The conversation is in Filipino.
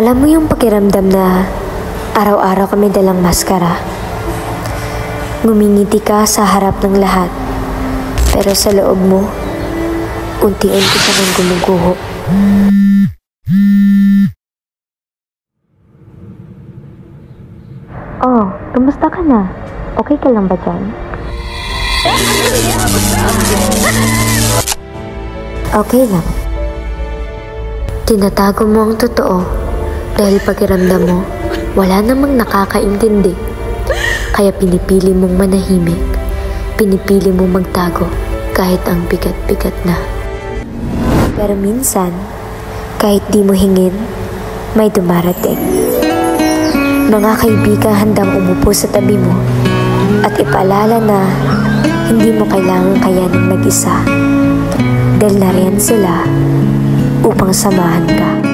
Alam mo yung pakiramdam na araw-araw kami dalang maskara. Ngumingiti ka sa harap ng lahat, pero sa loob mo, unti-unti ka nang gumuguho. Oh, kumusta ka na? Okay ka lang ba dyan? Okay lang. Tinatago mo ang totoo dahil pakiramdam mo wala namang nakakaintindi. Kaya pinipili mong manahimik, pinipili mong magtago kahit ang bigat-bigat na. Pero minsan, kahit di mo hingin, may dumarating. Mga kaibigan handang umupo sa tabi mo at ipaalala na hindi mo kailangan kayanin mag-isa dahil nariyan sila upang samahan ka.